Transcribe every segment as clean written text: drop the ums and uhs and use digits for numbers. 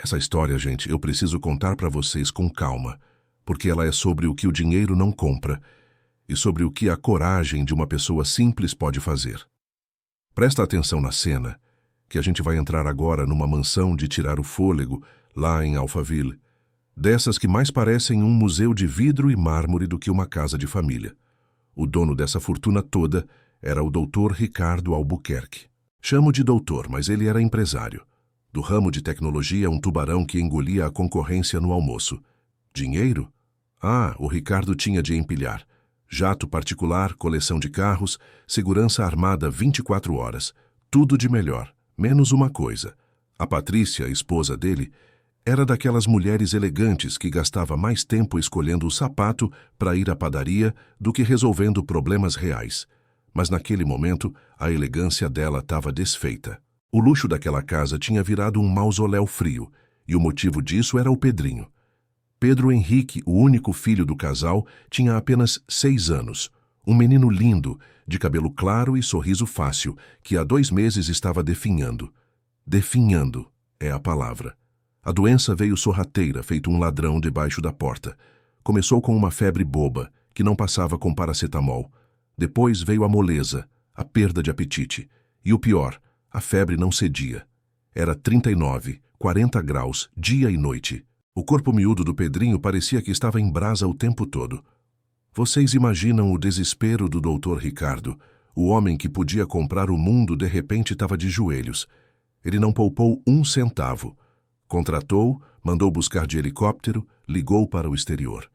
Essa história, gente, eu preciso contar para vocês com calma, porque ela é sobre o que o dinheiro não compra e sobre o que a coragem de uma pessoa simples pode fazer. Presta atenção na cena, que a gente vai entrar agora numa mansão de tirar o fôlego, lá em Alphaville, dessas que mais parecem um museu de vidro e mármore do que uma casa de família. O dono dessa fortuna toda era o Dr. Ricardo Albuquerque. Chamo de doutor, mas ele era empresário. Do ramo de tecnologia, um tubarão que engolia a concorrência no almoço. Dinheiro? Ah, o Ricardo tinha de empilhar. Jato particular, coleção de carros, segurança armada 24 horas. Tudo de melhor, menos uma coisa. A Patrícia, esposa dele, era daquelas mulheres elegantes que gastava mais tempo escolhendo o sapato para ir à padaria do que resolvendo problemas reais. Mas naquele momento, a elegância dela estava desfeita. O luxo daquela casa tinha virado um mausoléu frio, e o motivo disso era o Pedrinho. Pedro Henrique, o único filho do casal, tinha apenas 6 anos. Um menino lindo, de cabelo claro e sorriso fácil, que há 2 meses estava definhando. Definhando é a palavra. A doença veio sorrateira, feito um ladrão debaixo da porta. Começou com uma febre boba, que não passava com paracetamol. Depois veio a moleza, a perda de apetite. E o pior, a febre não cedia. Era 39, 40 graus, dia e noite. O corpo miúdo do Pedrinho parecia que estava em brasa o tempo todo. Vocês imaginam o desespero do Dr. Ricardo. O homem que podia comprar o mundo de repente estava de joelhos. Ele não poupou 1 centavo. Contratou, mandou buscar de helicóptero, ligou para o exterior.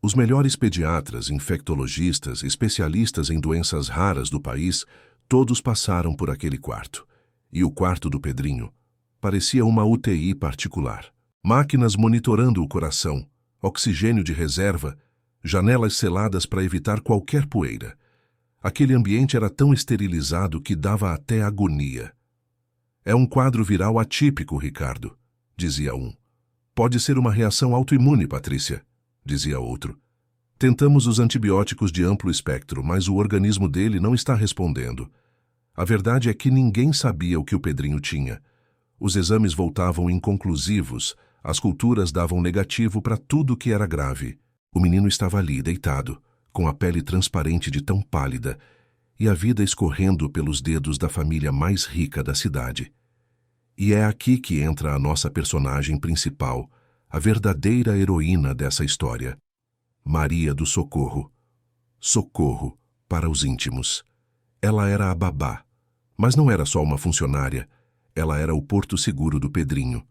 Os melhores pediatras, infectologistas, especialistas em doenças raras do país, todos passaram por aquele quarto. E o quarto do Pedrinho parecia uma UTI particular. Máquinas monitorando o coração, oxigênio de reserva, janelas seladas para evitar qualquer poeira. Aquele ambiente era tão esterilizado que dava até agonia. É um quadro viral atípico, Ricardo, dizia um. Pode ser uma reação autoimune, Patrícia, dizia outro. Tentamos os antibióticos de amplo espectro, mas o organismo dele não está respondendo. A verdade é que ninguém sabia o que o Pedrinho tinha. Os exames voltavam inconclusivos, as culturas davam negativo para tudo que era grave. O menino estava ali, deitado, com a pele transparente de tão pálida, e a vida escorrendo pelos dedos da família mais rica da cidade. E é aqui que entra a nossa personagem principal, a verdadeira heroína dessa história. Maria do Socorro. Socorro para os íntimos. Ela era a babá, mas não era só uma funcionária. Ela era o porto seguro do Pedrinho.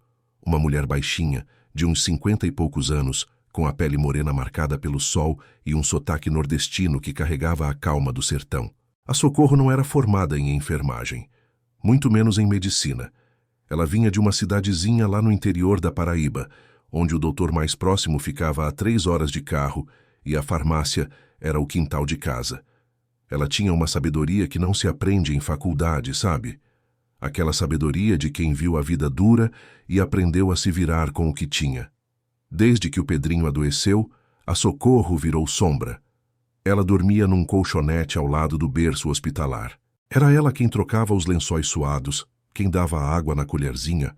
Uma mulher baixinha, de uns 50 e poucos anos, com a pele morena marcada pelo sol e um sotaque nordestino que carregava a calma do sertão. A Socorro não era formada em enfermagem, muito menos em medicina. Ela vinha de uma cidadezinha lá no interior da Paraíba, onde o doutor mais próximo ficava a 3 horas de carro e a farmácia era o quintal de casa. Ela tinha uma sabedoria que não se aprende em faculdade, sabe? Aquela sabedoria de quem viu a vida dura e aprendeu a se virar com o que tinha. Desde que o Pedrinho adoeceu, a Socorro virou sombra. Ela dormia num colchonete ao lado do berço hospitalar. Era ela quem trocava os lençóis suados, quem dava água na colherzinha,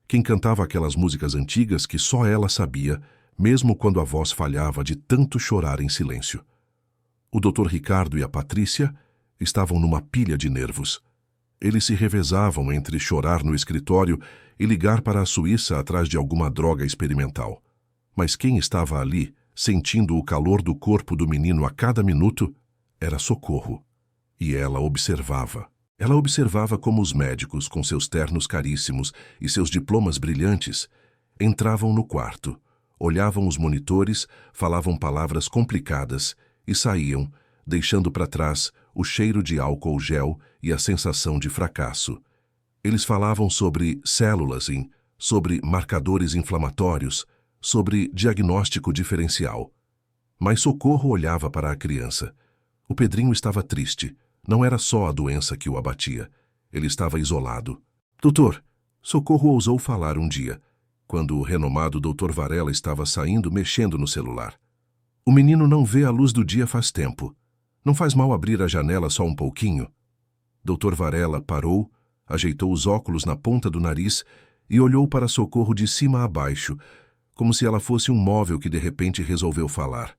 quem cantava aquelas músicas antigas que só ela sabia, mesmo quando a voz falhava de tanto chorar em silêncio. O Dr. Ricardo e a Patrícia estavam numa pilha de nervos. Eles se revezavam entre chorar no escritório e ligar para a Suíça atrás de alguma droga experimental. Mas quem estava ali, sentindo o calor do corpo do menino a cada minuto, era Socorro. E ela observava. Ela observava como os médicos, com seus ternos caríssimos e seus diplomas brilhantes, entravam no quarto, olhavam os monitores, falavam palavras complicadas e saíam, deixando para trás o cheiro de álcool gel e a sensação de fracasso. Eles falavam sobre células, sobre marcadores inflamatórios, sobre diagnóstico diferencial. Mas Socorro olhava para a criança. O Pedrinho estava triste. Não era só a doença que o abatia. Ele estava isolado. Doutor, Socorro ousou falar um dia, quando o renomado Dr. Varela estava saindo mexendo no celular. O menino não vê a luz do dia faz tempo. Não faz mal abrir a janela só um pouquinho? Dr. Varela parou, ajeitou os óculos na ponta do nariz e olhou para Socorro de cima a baixo, como se ela fosse um móvel que de repente resolveu falar.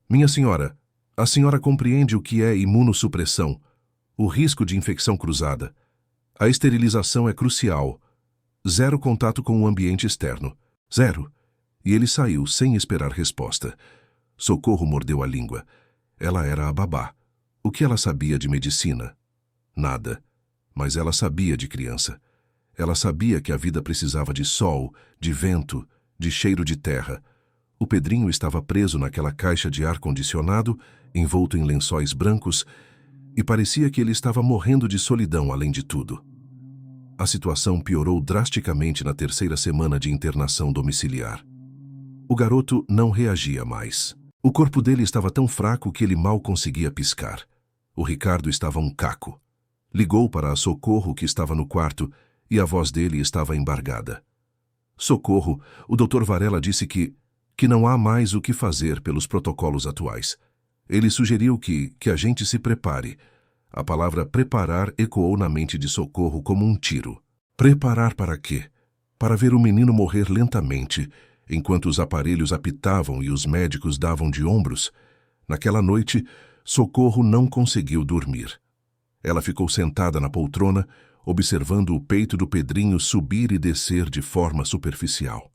Minha senhora, a senhora compreende o que é imunossupressão, o risco de infecção cruzada. A esterilização é crucial. 0 contato com o ambiente externo. 0. E ele saiu sem esperar resposta. Socorro mordeu a língua. Ela era a babá. O que ela sabia de medicina? Nada. Mas ela sabia de criança. Ela sabia que a vida precisava de sol, de vento, de cheiro de terra. O Pedrinho estava preso naquela caixa de ar-condicionado, envolto em lençóis brancos, e parecia que ele estava morrendo de solidão além de tudo. A situação piorou drasticamente na 3ª semana de internação domiciliar. O garoto não reagia mais. O corpo dele estava tão fraco que ele mal conseguia piscar. O Ricardo estava um caco. Ligou para a Socorro, que estava no quarto, e a voz dele estava embargada. Socorro, o Dr. Varela disse que não há mais o que fazer pelos protocolos atuais. Ele sugeriu que a gente se prepare. A palavra preparar ecoou na mente de Socorro como um tiro. Preparar para quê? Para ver o menino morrer lentamente, enquanto os aparelhos apitavam e os médicos davam de ombros. Naquela noite, Socorro não conseguiu dormir. Ela ficou sentada na poltrona, observando o peito do Pedrinho subir e descer de forma superficial.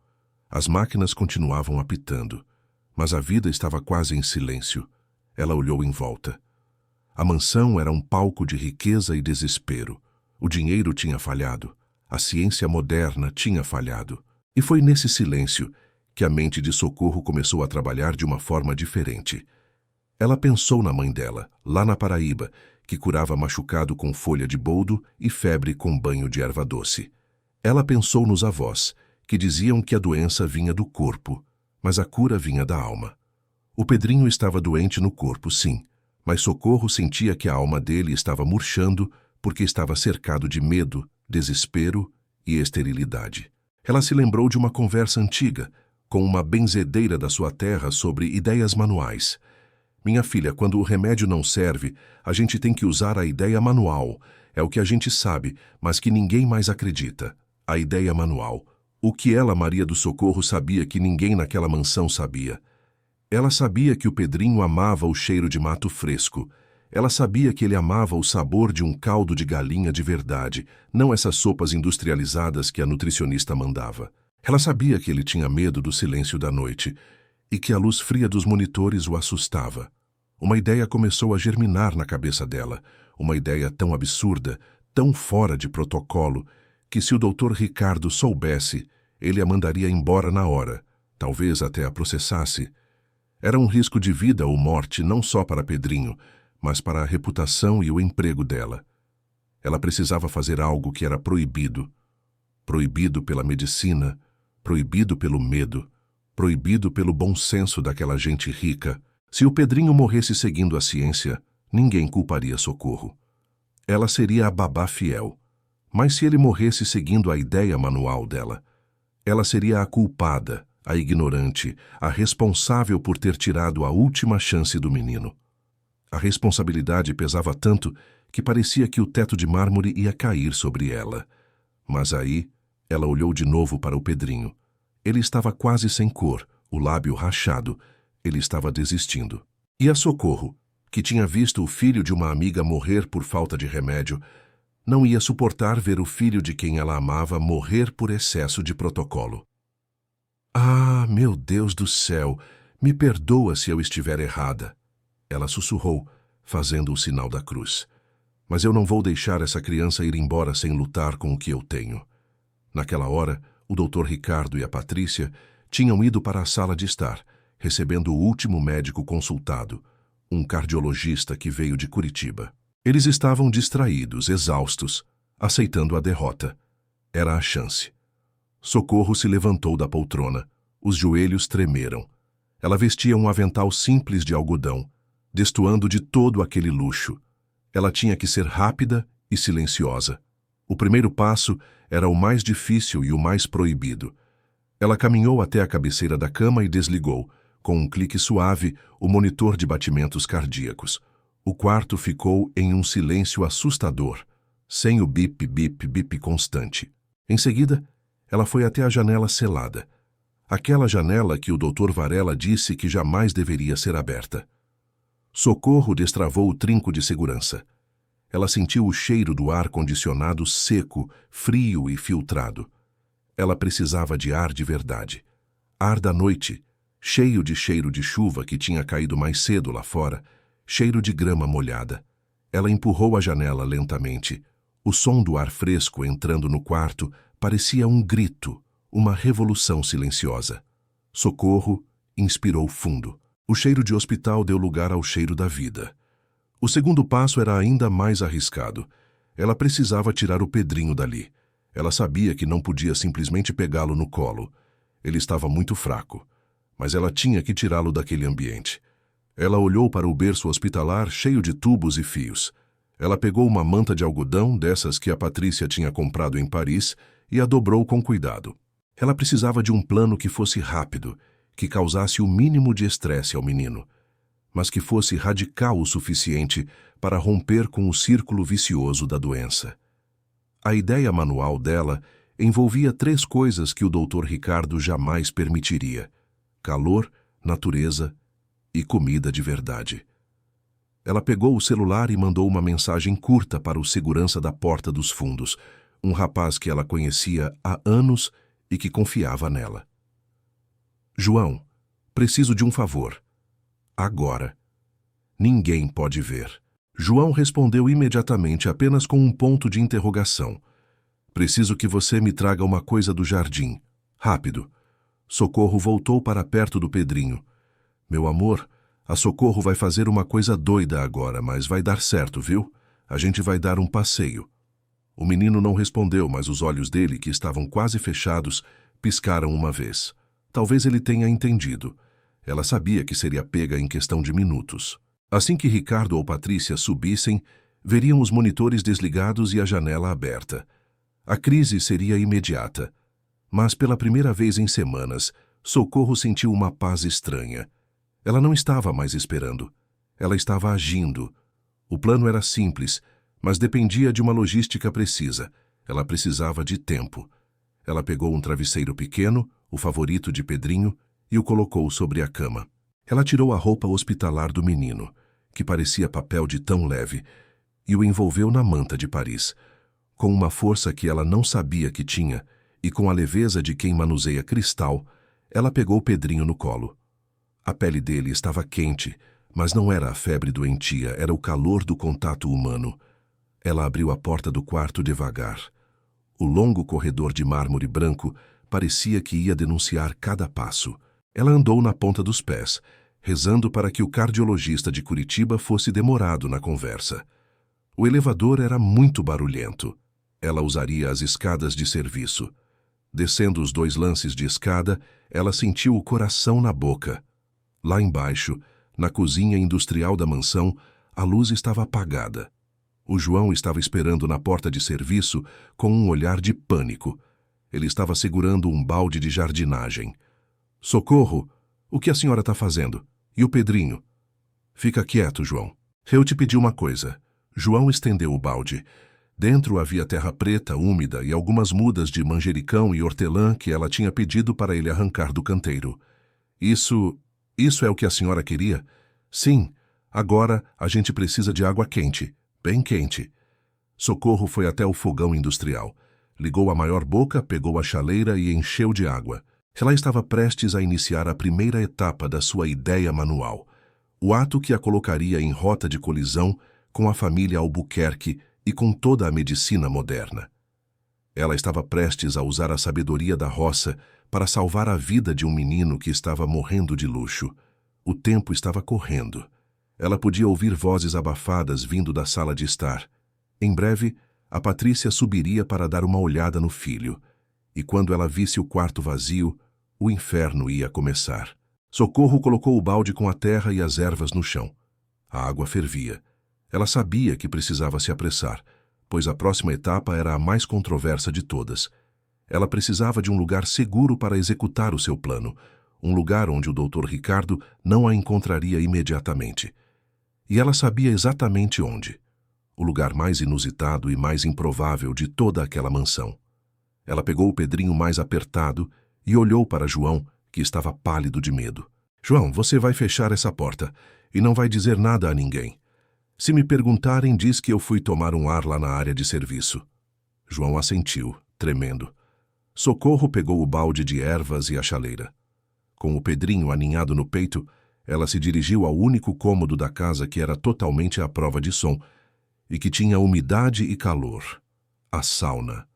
As máquinas continuavam apitando, mas a vida estava quase em silêncio. Ela olhou em volta. A mansão era um palco de riqueza e desespero. O dinheiro tinha falhado. A ciência moderna tinha falhado. E foi nesse silêncio que a mente de Socorro começou a trabalhar de uma forma diferente. Ela pensou na mãe dela, lá na Paraíba, que curava machucado com folha de boldo e febre com banho de erva doce. Ela pensou nos avós, que diziam que a doença vinha do corpo, mas a cura vinha da alma. O Pedrinho estava doente no corpo, sim, mas Socorro sentia que a alma dele estava murchando porque estava cercado de medo, desespero e esterilidade. Ela se lembrou de uma conversa antiga, com uma benzedeira da sua terra sobre ideias manuais. Minha filha, quando o remédio não serve, a gente tem que usar a ideia manual. É o que a gente sabe, mas que ninguém mais acredita. A ideia manual. O que ela, Maria do Socorro, sabia que ninguém naquela mansão sabia. Ela sabia que o Pedrinho amava o cheiro de mato fresco. Ela sabia que ele amava o sabor de um caldo de galinha de verdade, não essas sopas industrializadas que a nutricionista mandava. Ela sabia que ele tinha medo do silêncio da noite e que a luz fria dos monitores o assustava. Uma ideia começou a germinar na cabeça dela, uma ideia tão absurda, tão fora de protocolo, que se o Dr. Ricardo soubesse, ele a mandaria embora na hora, talvez até a processasse. Era um risco de vida ou morte não só para Pedrinho, mas para a reputação e o emprego dela. Ela precisava fazer algo que era proibido. Proibido pela medicina, proibido pelo medo, proibido pelo bom senso daquela gente rica. Se o Pedrinho morresse seguindo a ciência, ninguém culparia Socorro. Ela seria a babá fiel. Mas se ele morresse seguindo a ideia manual dela, ela seria a culpada, a ignorante, a responsável por ter tirado a última chance do menino. A responsabilidade pesava tanto que parecia que o teto de mármore ia cair sobre ela. Mas aí, ela olhou de novo para o Pedrinho. Ele estava quase sem cor, o lábio rachado. Ele estava desistindo. E a Socorro, que tinha visto o filho de uma amiga morrer por falta de remédio, não ia suportar ver o filho de quem ela amava morrer por excesso de protocolo. Ah, meu Deus do céu, me perdoa se eu estiver errada. Ela sussurrou, fazendo o sinal da cruz. Mas eu não vou deixar essa criança ir embora sem lutar com o que eu tenho. Naquela hora, o Dr. Ricardo e a Patrícia tinham ido para a sala de estar, recebendo o último médico consultado, um cardiologista que veio de Curitiba. Eles estavam distraídos, exaustos, aceitando a derrota. Era a chance. Socorro se levantou da poltrona. Os joelhos tremeram. Ela vestia um avental simples de algodão, destoando de todo aquele luxo. Ela tinha que ser rápida e silenciosa. O primeiro passo era o mais difícil e o mais proibido. Ela caminhou até a cabeceira da cama e desligou, com um clique suave, o monitor de batimentos cardíacos. O quarto ficou em um silêncio assustador, sem o bip-bip-bip constante. Em seguida, Ela foi até a janela selada. Aquela janela que o Dr. Varela disse que jamais deveria ser aberta. Socorro destravou o trinco de segurança. Ela sentiu o cheiro do ar-condicionado seco, frio e filtrado. Ela precisava de ar de verdade. Ar da noite, cheio de cheiro de chuva que tinha caído mais cedo lá fora, cheiro de grama molhada. Ela empurrou a janela lentamente. O som do ar fresco entrando no quarto parecia um grito, uma revolução silenciosa. Socorro inspirou fundo. O cheiro de hospital deu lugar ao cheiro da vida. O segundo passo era ainda mais arriscado. Ela precisava tirar o Pedrinho dali. Ela sabia que não podia simplesmente pegá-lo no colo. Ele estava muito fraco. Mas ela tinha que tirá-lo daquele ambiente. Ela olhou para o berço hospitalar cheio de tubos e fios. Ela pegou uma manta de algodão, dessas que a Patrícia tinha comprado em Paris, e a dobrou com cuidado. Ela precisava de um plano que fosse rápido, que causasse o mínimo de estresse ao menino, mas que fosse radical o suficiente para romper com o círculo vicioso da doença. A ideia manual dela envolvia 3 coisas que o Dr. Ricardo jamais permitiria: calor, natureza e comida de verdade. Ela pegou o celular e mandou uma mensagem curta para o segurança da porta dos fundos, um rapaz que ela conhecia há anos e que confiava nela. João, preciso de um favor. Agora. Ninguém pode ver. João respondeu imediatamente apenas com um ponto de interrogação. Preciso que você me traga uma coisa do jardim. Rápido. Socorro voltou para perto do Pedrinho. Meu amor, a Socorro vai fazer uma coisa doida agora, mas vai dar certo, viu? A gente vai dar um passeio. O menino não respondeu, mas os olhos dele, que estavam quase fechados, piscaram uma vez. Talvez ele tenha entendido. Ela sabia que seria pega em questão de minutos. Assim que Ricardo ou Patrícia subissem, veriam os monitores desligados e a janela aberta. A crise seria imediata. Mas pela primeira vez em semanas, Socorro sentiu uma paz estranha. Ela não estava mais esperando. Ela estava agindo. O plano era simples, mas dependia de uma logística precisa. Ela precisava de tempo. Ela pegou um travesseiro pequeno, o favorito de Pedrinho, e o colocou sobre a cama. Ela tirou a roupa hospitalar do menino, que parecia papel de tão leve, e o envolveu na manta de Paris, com uma força que ela não sabia que tinha, e com a leveza de quem manuseia cristal, ela pegou Pedrinho no colo. A pele dele estava quente, mas não era a febre doentia, era o calor do contato humano. Ela abriu a porta do quarto devagar. O longo corredor de mármore branco parecia que ia denunciar cada passo. Ela andou na ponta dos pés, rezando para que o cardiologista de Curitiba fosse demorado na conversa. O elevador era muito barulhento. Ela usaria as escadas de serviço. Descendo os 2 lances de escada, ela sentiu o coração na boca. Lá embaixo, na cozinha industrial da mansão, a luz estava apagada. O João estava esperando na porta de serviço com um olhar de pânico. Ele estava segurando um balde de jardinagem. Socorro! O que a senhora está fazendo? E o Pedrinho? Fica quieto, João. Eu te pedi uma coisa. João estendeu o balde. Dentro havia terra preta, úmida e algumas mudas de manjericão e hortelã que ela tinha pedido para ele arrancar do canteiro. Isso é o que a senhora queria? Sim. Agora a gente precisa de água quente. Bem quente. Socorro foi até o fogão industrial. Ligou a maior boca, pegou a chaleira e encheu de água. Ela estava prestes a iniciar a primeira etapa da sua ideia manual. O ato que a colocaria em rota de colisão com a família Albuquerque e com toda a medicina moderna. Ela estava prestes a usar a sabedoria da roça para salvar a vida de um menino que estava morrendo de luxo. O tempo estava correndo. Ela podia ouvir vozes abafadas vindo da sala de estar. Em breve, a Patrícia subiria para dar uma olhada no filho. E quando ela visse o quarto vazio, o inferno ia começar. Socorro colocou o balde com a terra e as ervas no chão. A água fervia. Ela sabia que precisava se apressar, pois a próxima etapa era a mais controversa de todas. Ela precisava de um lugar seguro para executar o seu plano, um lugar onde o Dr. Ricardo não a encontraria imediatamente. E ela sabia exatamente onde. O lugar mais inusitado e mais improvável de toda aquela mansão. Ela pegou o Pedrinho mais apertado e olhou para João, que estava pálido de medo. João, você vai fechar essa porta e não vai dizer nada a ninguém. Se me perguntarem, diz que eu fui tomar um ar lá na área de serviço. João assentiu, tremendo. Socorro pegou o balde de ervas e a chaleira. Com o Pedrinho aninhado no peito, ela se dirigiu ao único cômodo da casa que era totalmente à prova de som e que tinha umidade e calor. A sauna.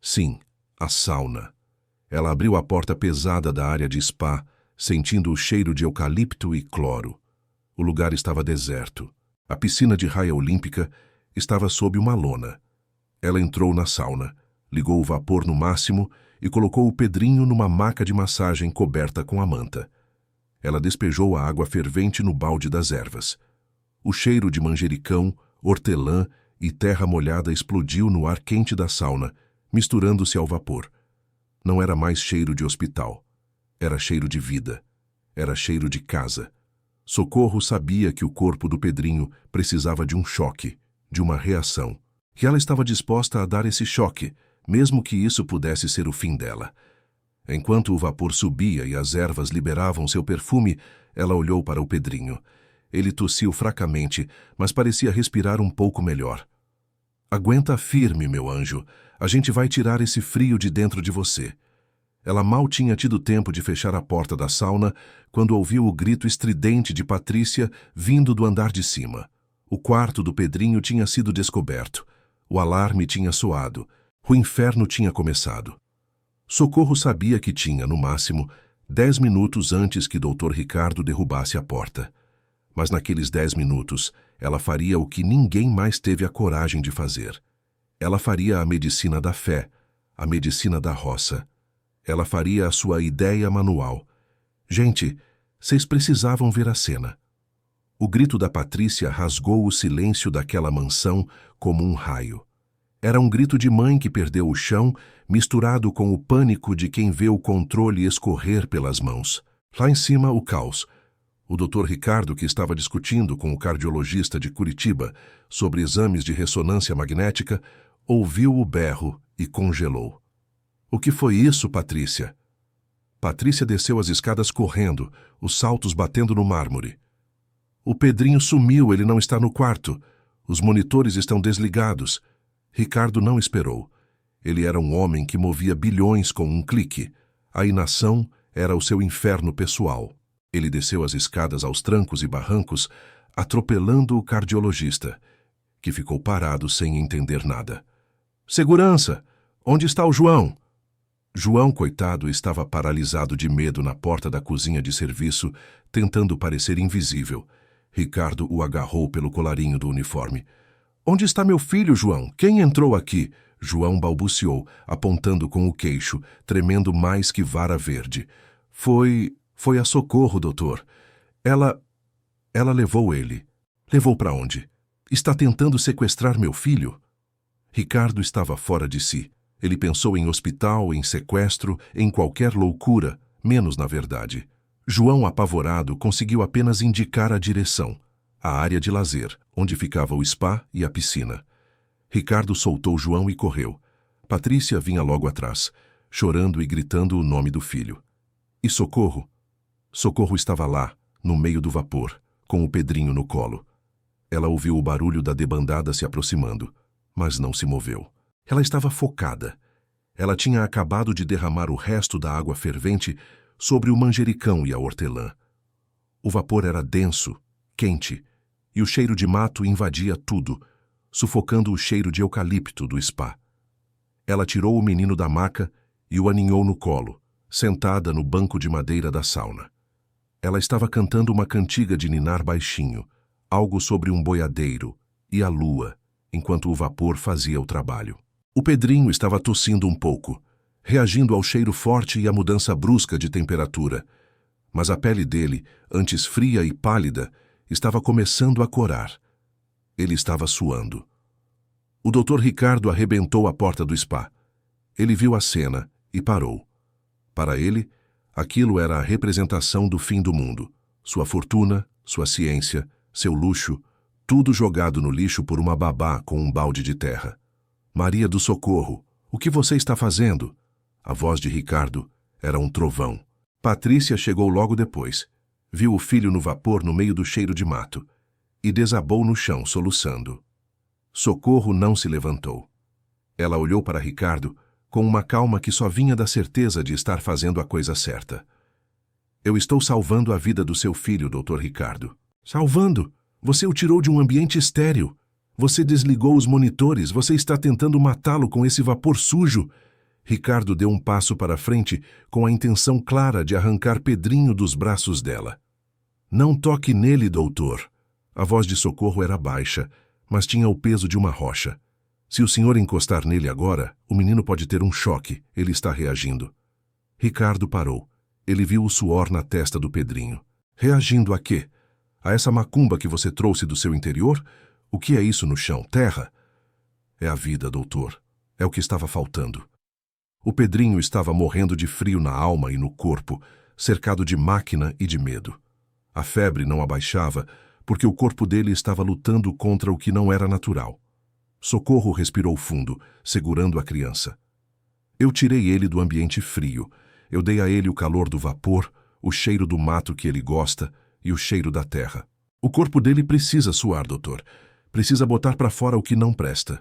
Sim, a sauna. Ela abriu a porta pesada da área de spa, sentindo o cheiro de eucalipto e cloro. O lugar estava deserto. A piscina de raia olímpica estava sob uma lona. Ela entrou na sauna, ligou o vapor no máximo e colocou o Pedrinho numa maca de massagem coberta com a manta. Ela despejou a água fervente no balde das ervas. O cheiro de manjericão, hortelã e terra molhada explodiu no ar quente da sauna, misturando-se ao vapor. Não era mais cheiro de hospital. Era cheiro de vida. Era cheiro de casa. Socorro sabia que o corpo do Pedrinho precisava de um choque, de uma reação. E ela estava disposta a dar esse choque, mesmo que isso pudesse ser o fim dela. Enquanto o vapor subia e as ervas liberavam seu perfume, ela olhou para o Pedrinho. Ele tossiu fracamente, mas parecia respirar um pouco melhor. Aguenta firme, meu anjo. A gente vai tirar esse frio de dentro de você. Ela mal tinha tido tempo de fechar a porta da sauna quando ouviu o grito estridente de Patrícia vindo do andar de cima. O quarto do Pedrinho tinha sido descoberto. O alarme tinha soado. O inferno tinha começado. Socorro sabia que tinha, no máximo, 10 minutos antes que Dr. Ricardo derrubasse a porta. Mas naqueles 10 minutos, ela faria o que ninguém mais teve a coragem de fazer. Ela faria a medicina da fé, a medicina da roça. Ela faria a sua ideia manual. Gente, vocês precisavam ver a cena. O grito da Patrícia rasgou o silêncio daquela mansão como um raio. Era um grito de mãe que perdeu o chão, misturado com o pânico de quem vê o controle escorrer pelas mãos. Lá em cima, o caos. O Dr. Ricardo, que estava discutindo com o cardiologista de Curitiba sobre exames de ressonância magnética, ouviu o berro e congelou. O que foi isso, Patrícia? Patrícia desceu as escadas correndo, os saltos batendo no mármore. O Pedrinho sumiu, ele não está no quarto. Os monitores estão desligados. Ricardo não esperou. Ele era um homem que movia bilhões com um clique. A inação era o seu inferno pessoal. Ele desceu as escadas aos trancos e barrancos, atropelando o cardiologista, que ficou parado sem entender nada. Segurança! Onde está o João? João, coitado, estava paralisado de medo na porta da cozinha de serviço, tentando parecer invisível. Ricardo o agarrou pelo colarinho do uniforme. Onde está meu filho, João? Quem entrou aqui? João balbuciou, apontando com o queixo, tremendo mais que vara verde. Foi a Socorro, doutor. Ela levou ele. Levou para onde? Está tentando sequestrar meu filho? Ricardo estava fora de si. Ele pensou em hospital, em sequestro, em qualquer loucura, menos na verdade. João, apavorado, conseguiu apenas indicar a direção, a área de lazer, onde ficava o spa e a piscina. Ricardo soltou João e correu. Patrícia vinha logo atrás, chorando e gritando o nome do filho. E Socorro? Socorro estava lá, no meio do vapor, com o Pedrinho no colo. Ela ouviu o barulho da debandada se aproximando, mas não se moveu. Ela estava focada. Ela tinha acabado de derramar o resto da água fervente sobre o manjericão e a hortelã. O vapor era denso, quente, e o cheiro de mato invadia tudo, sufocando o cheiro de eucalipto do spa. Ela tirou o menino da maca e o aninhou no colo, sentada no banco de madeira da sauna. Ela estava cantando uma cantiga de ninar baixinho, algo sobre um boiadeiro e a lua, enquanto o vapor fazia o trabalho. O Pedrinho estava tossindo um pouco, reagindo ao cheiro forte e à mudança brusca de temperatura, mas a pele dele, antes fria e pálida, estava começando a corar. Ele estava suando. O Dr. Ricardo arrebentou a porta do spa. Ele viu a cena e parou. Para ele, aquilo era a representação do fim do mundo. Sua fortuna, sua ciência, seu luxo, tudo jogado no lixo por uma babá com um balde de terra. Maria do Socorro, O que você está fazendo? A voz de Ricardo era um trovão. Patrícia chegou logo depois. Viu o filho no vapor no meio do cheiro de mato e desabou no chão, soluçando. Socorro não se levantou. Ela olhou para Ricardo com uma calma que só vinha da certeza de estar fazendo a coisa certa. Eu estou salvando a vida do seu filho, Dr. Ricardo. Salvando? Você o tirou de um ambiente estéril. Você desligou os monitores. Você está tentando matá-lo com esse vapor sujo. Ricardo deu um passo para frente com a intenção clara de arrancar Pedrinho dos braços dela. Não toque nele, doutor. A voz de Socorro era baixa, mas tinha o peso de uma rocha. Se o senhor encostar nele agora, o menino pode ter um choque. Ele está reagindo. Ricardo parou. Ele viu o suor na testa do Pedrinho. Reagindo a quê? A essa macumba que você trouxe do seu interior? O que é isso no chão? Terra? É a vida, doutor. É o que estava faltando. O Pedrinho estava morrendo de frio na alma e no corpo, cercado de máquina e de medo. A febre não abaixava, porque o corpo dele estava lutando contra o que não era natural. Socorro respirou fundo, segurando a criança. Eu tirei ele do ambiente frio. Eu dei a ele o calor do vapor, o cheiro do mato que ele gosta e o cheiro da terra. O corpo dele precisa suar, doutor. Precisa botar para fora o que não presta.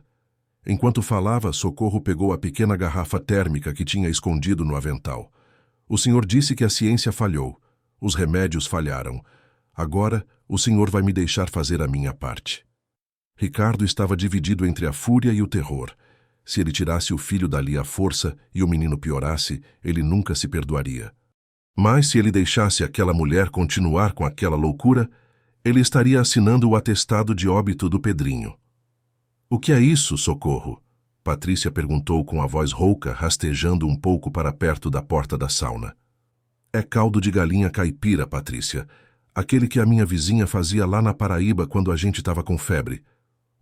Enquanto falava, Socorro pegou a pequena garrafa térmica que tinha escondido no avental. O senhor disse que a ciência falhou. Os remédios falharam. Agora, o senhor vai me deixar fazer a minha parte. Ricardo estava dividido entre a fúria e o terror. Se ele tirasse o filho dali à força e o menino piorasse, ele nunca se perdoaria. Mas se ele deixasse aquela mulher continuar com aquela loucura, ele estaria assinando o atestado de óbito do Pedrinho. O que é isso, Socorro? Patrícia perguntou com a voz rouca, rastejando um pouco para perto da porta da sauna. É caldo de galinha caipira, Patrícia. Aquele que a minha vizinha fazia lá na Paraíba quando a gente estava com febre.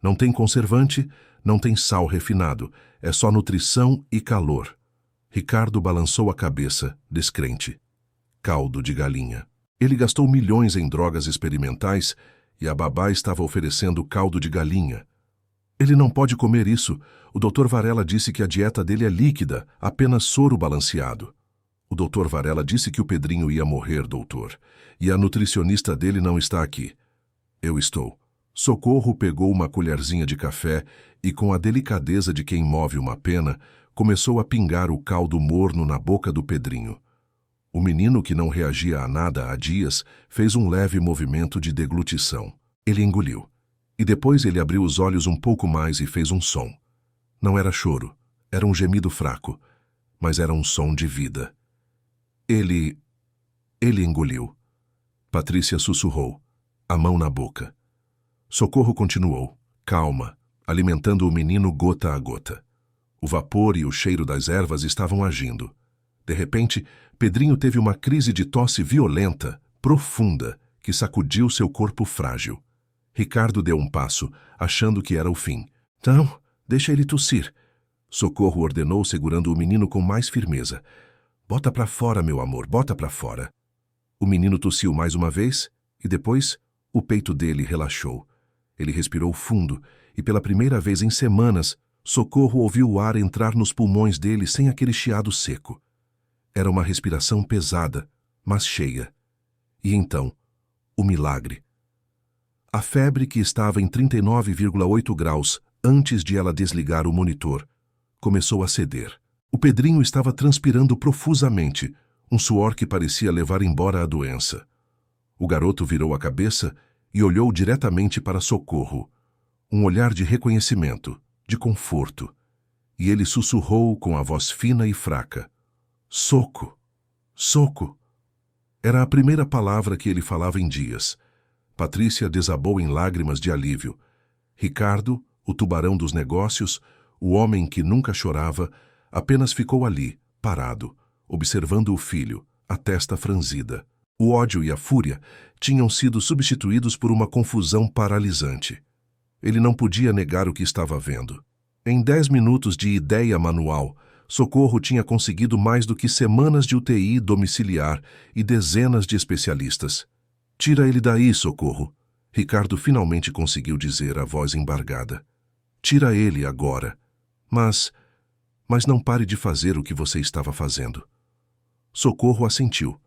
Não tem conservante, não tem sal refinado. É só nutrição e calor. Ricardo balançou a cabeça, descrente. Caldo de galinha. Ele gastou milhões em drogas experimentais e a babá estava oferecendo caldo de galinha. Ele não pode comer isso. O Dr. Varela disse que a dieta dele é líquida, apenas soro balanceado. O Dr. Varela disse que o Pedrinho ia morrer, doutor. E a nutricionista dele não está aqui. Eu estou. Socorro pegou uma colherzinha de café e, com a delicadeza de quem move uma pena, começou a pingar o caldo morno na boca do Pedrinho. O menino, que não reagia a nada há dias, fez um leve movimento de deglutição. Ele engoliu. E depois ele abriu os olhos um pouco mais e fez um som. Não era choro, era um gemido fraco, mas era um som de vida. Ele engoliu. Patrícia sussurrou, a mão na boca. Socorro continuou, calma, alimentando o menino gota a gota. O vapor e o cheiro das ervas estavam agindo. De repente, Pedrinho teve uma crise de tosse violenta, profunda, que sacudiu seu corpo frágil. Ricardo deu um passo, achando que era o fim. Não, deixa ele tossir. Socorro ordenou, segurando o menino com mais firmeza. Bota pra fora, meu amor, bota pra fora. O menino tossiu mais uma vez e depois o peito dele relaxou. Ele respirou fundo e pela primeira vez em semanas, Socorro ouviu o ar entrar nos pulmões dele sem aquele chiado seco. Era uma respiração pesada, mas cheia. E então, o milagre. A febre, que estava em 39,8 graus antes de ela desligar o monitor, começou a ceder. O Pedrinho estava transpirando profusamente, um suor que parecia levar embora a doença. O garoto virou a cabeça e olhou diretamente para Socorro, um olhar de reconhecimento, de conforto. E ele sussurrou com a voz fina e fraca. Soco! Soco! Era a primeira palavra que ele falava em dias. Patrícia desabou em lágrimas de alívio. Ricardo, o tubarão dos negócios, o homem que nunca chorava, apenas ficou ali, parado, observando o filho, a testa franzida. O ódio e a fúria tinham sido substituídos por uma confusão paralisante. Ele não podia negar o que estava vendo. Em 10 minutos de ideia manual, Socorro tinha conseguido mais do que semanas de UTI domiciliar e dezenas de especialistas. Tira ele daí, Socorro. Ricardo finalmente conseguiu dizer, a voz embargada. Tira ele agora. Mas Mas não pare de fazer o que você estava fazendo. Socorro assentiu.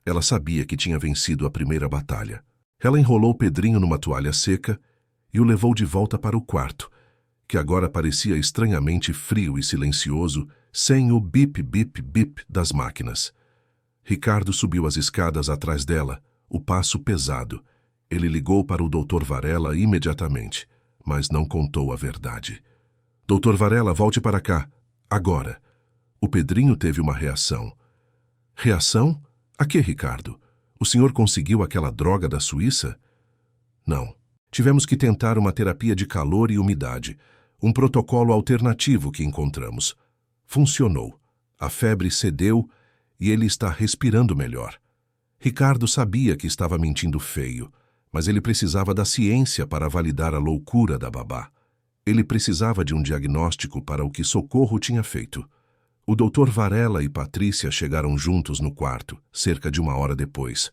Ela sabia que tinha vencido a primeira batalha. Ela enrolou Pedrinho numa toalha seca e o levou de volta para o quarto, que agora parecia estranhamente frio e silencioso, sem o bip-bip-bip das máquinas. Ricardo subiu as escadas atrás dela, o passo pesado. Ele ligou para o Dr. Varela imediatamente, mas não contou a verdade. Dr. Varela, volte para cá. Agora. O Pedrinho teve uma reação. Reação? A que, Ricardo? O senhor conseguiu aquela droga da Suíça? Não. Tivemos que tentar uma terapia de calor e umidade, um protocolo alternativo que encontramos. Funcionou. A febre cedeu e ele está respirando melhor. Ricardo sabia que estava mentindo feio, mas ele precisava da ciência para validar a loucura da babá. Ele precisava de um diagnóstico para o que Socorro tinha feito. O Dr. Varela e Patrícia chegaram juntos no quarto, cerca de 1 hora depois.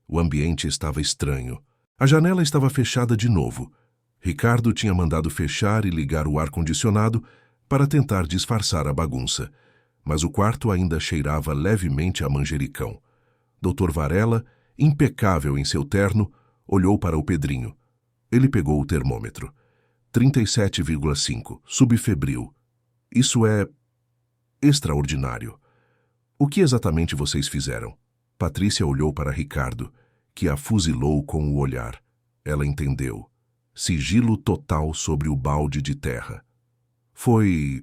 O ambiente estava estranho. A janela estava fechada de novo. Ricardo tinha mandado fechar e ligar o ar-condicionado para tentar disfarçar a bagunça, mas o quarto ainda cheirava levemente a manjericão. Dr. Varela, impecável em seu terno, olhou para o Pedrinho. Ele pegou o termômetro. 37,5, subfebril. Isso é extraordinário. O que exatamente vocês fizeram? Patrícia olhou para Ricardo, que a fuzilou com o olhar. Ela entendeu. Sigilo total sobre o balde de terra. Foi